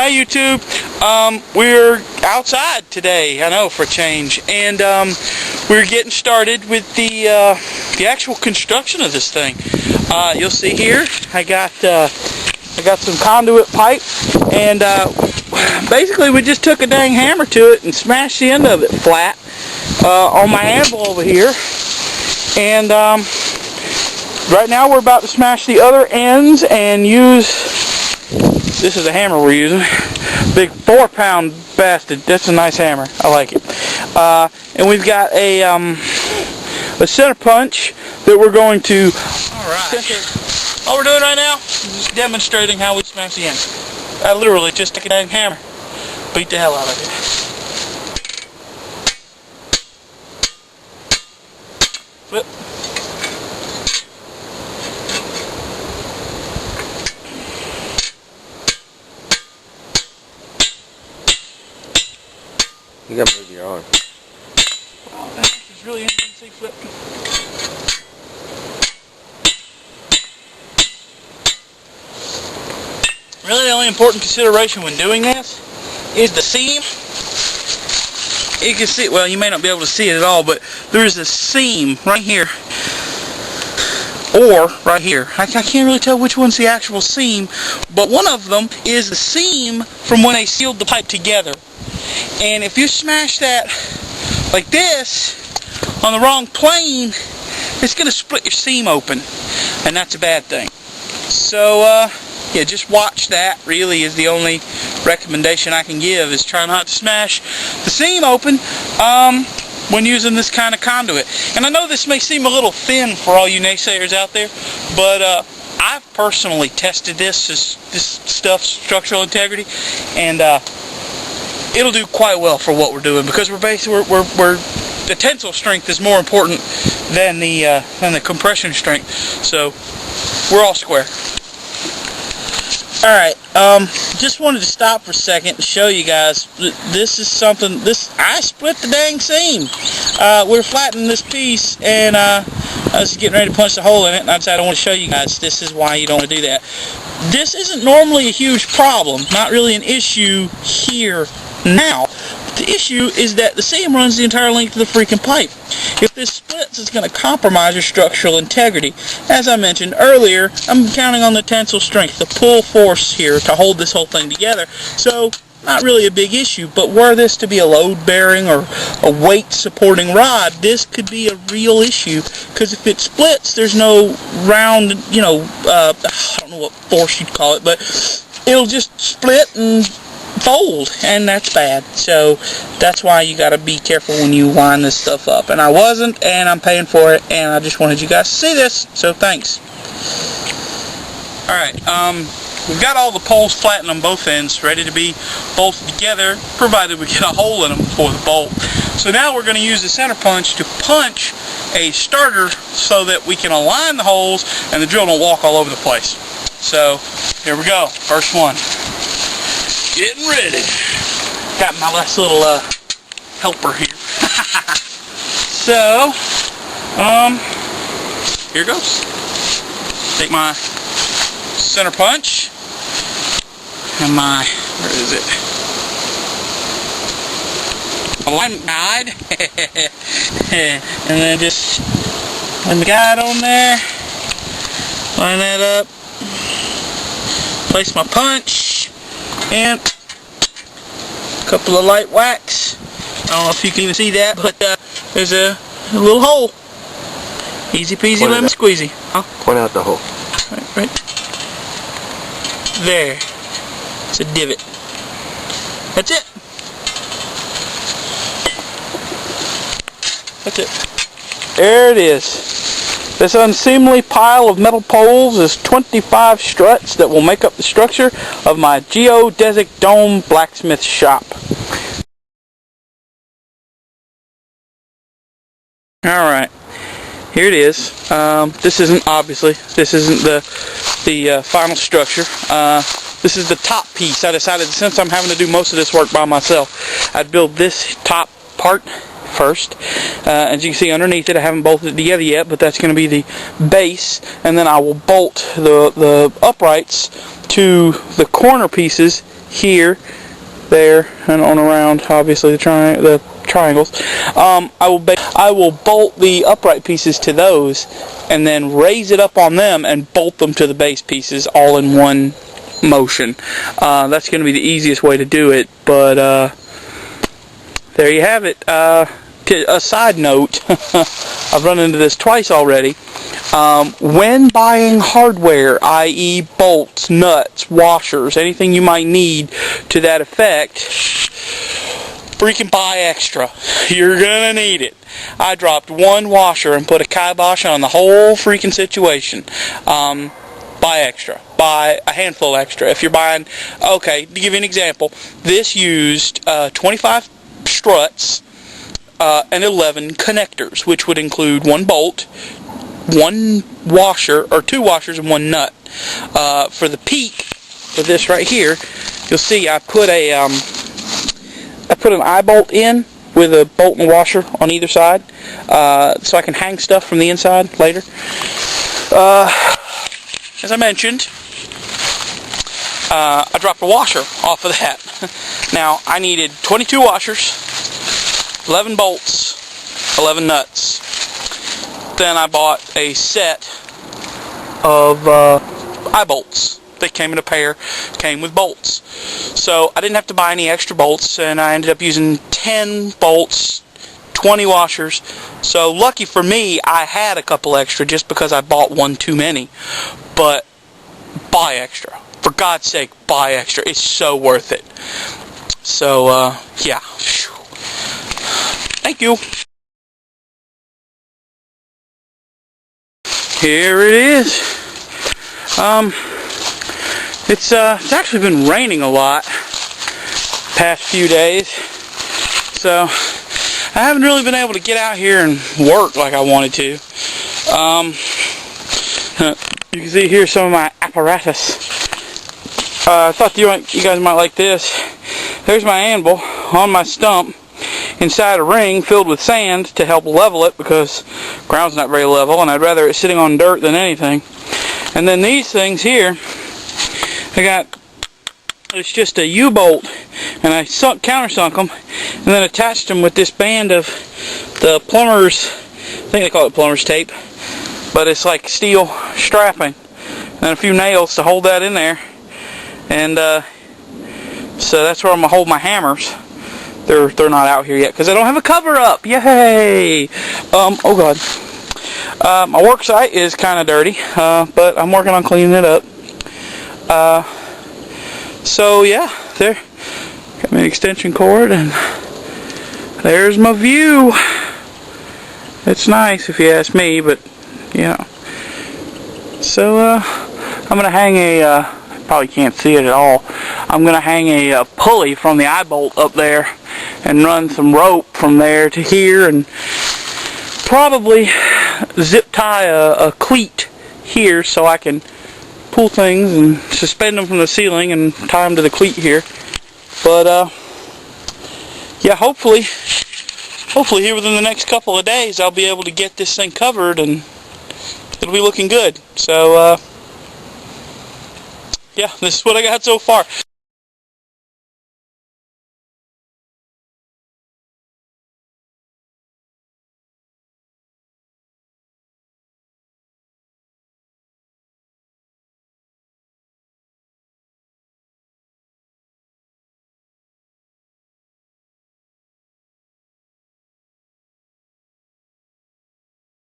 Hi YouTube. We're outside today, I know, for a change, and we're getting started with the actual construction of this thing. You'll see here I got some conduit pipe, and basically we just took a dang hammer to it and smashed the end of it flat on my anvil over here, and right now we're about to smash the other ends and use, this is a hammer we're using, big 4-pound bastard. That's a nice hammer, I like it. And we've got a center punch that we're going to, alright, all we're doing right now is just demonstrating how we smash the end. I literally just took a dang hammer, beat the hell out of it. Flip. You gotta move your arm. Oh, that's really interesting. Flip. Really, the only important consideration when doing this is the seam. You can see, well, you may not be able to see it at all, but there's a seam right here, or right here. I can't really tell which one's the actual seam, but one of them is the seam from when they sealed the pipe together. And if you smash that like this on the wrong plane, it's going to split your seam open, and that's a bad thing. So yeah, just watch that. Really is the only recommendation I can give, is try not to smash the seam open when using this kind of conduit. And I know this may seem a little thin for all you naysayers out there, but I've personally tested this stuff, structural integrity, and it'll do quite well for what we're doing, because we're the tensile strength is more important than the compression strength. So we're all square. Alright, just wanted to stop for a second and show you guys, this is something, I split the dang seam. We're flattening this piece, and I was getting ready to punch the hole in it, and I decided I want to show you guys, this is why you don't want to do that. This isn't normally a huge problem, not really an issue here now. The issue is that the seam runs the entire length of the freaking pipe. If this splits, it's going to compromise your structural integrity. As I mentioned earlier, I'm counting on the tensile strength, the pull force here, to hold this whole thing together. So, not really a big issue, but were this to be a load-bearing or a weight-supporting rod, this could be a real issue, because if it splits, there's no round, I don't know what force you'd call it, but it'll just split and fold, and that's bad. So that's why you got to be careful when you line this stuff up, and I wasn't, and I'm paying for it, and I just wanted you guys to see this, so thanks. Alright, we've got all the poles flattened on both ends, ready to be bolted together, provided we get a hole in them for the bolt. So now we're going to use the center punch to punch a starter so that we can align the holes and the drill don't walk all over the place. So here we go, first one. Getting ready. Got my last little helper here. So, here goes. Take my center punch and my, where is it? Alignment guide. And then just put the guide on there. Line that up. Place my punch. And a couple of light whacks. I don't know if you can even see that, but there's a little hole. Easy peasy lemon squeezy. Huh? Point out the hole. Right. There. It's a divot. That's it. That's it. There it is. This unseemly pile of metal poles is 25 struts that will make up the structure of my geodesic dome blacksmith shop. Alright, here it is. This isn't the final structure. This is the top piece. I decided, since I'm having to do most of this work by myself, I'd build this top part first. As you can see underneath it, I haven't bolted it together yet, but that's going to be the base, and then I will bolt the uprights to the corner pieces here, there, and on around, obviously, the triangles. I will bolt the upright pieces to those, and then raise it up on them and bolt them to the base pieces all in one motion. That's going to be the easiest way to do it, but there you have it. A side note, I've run into this twice already. When buying hardware, i.e. bolts, nuts, washers, anything you might need to that effect, freaking buy extra. You're gonna need it. I dropped one washer and put a kibosh on the whole freaking situation. Buy extra. Buy a handful extra. If you're buying, okay, to give you an example, this used 25 struts and 11 connectors, which would include one bolt, one washer, or two washers and one nut. For the peak, for this right here, you'll see I put an eye bolt in with a bolt and a washer on either side, so I can hang stuff from the inside later. As I mentioned, I dropped a washer off of that. Now, I needed 22 washers, 11 bolts, 11 nuts. Then I bought a set of eye bolts. They came in a pair, came with bolts. So I didn't have to buy any extra bolts, and I ended up using 10 bolts, 20 washers. So lucky for me, I had a couple extra just because I bought one too many. But buy extra. For God's sake, buy extra. It's so worth it. So, yeah. Thank you. Here it is. It's actually been raining a lot past few days, so I haven't really been able to get out here and work like I wanted to. You can see here some of my apparatus. I thought you guys might like this. There's my anvil on my stump inside a ring filled with sand to help level it, because the ground's not very level and I'd rather it sitting on dirt than anything. And then these things here, it's just a U-bolt, and I countersunk them and then attached them with this band of the plumber's, I think they call it plumber's tape, but it's like steel strapping, and a few nails to hold that in there. And so that's where I'm going to hold my hammers. They're not out here yet because I don't have a cover up. Yay! Oh god. My work site is kind of dirty, but I'm working on cleaning it up. So yeah, there. Got my extension cord, and there's my view. It's nice if you ask me, but yeah. So I'm gonna hang a. Probably can't see it at all. I'm gonna hang a pulley from the eye bolt up there and run some rope from there to here, and probably zip tie a cleat here so I can pull things and suspend them from the ceiling and tie them to the cleat here. But yeah, hopefully here within the next couple of days I'll be able to get this thing covered and it'll be looking good. So yeah, this is what I got so far.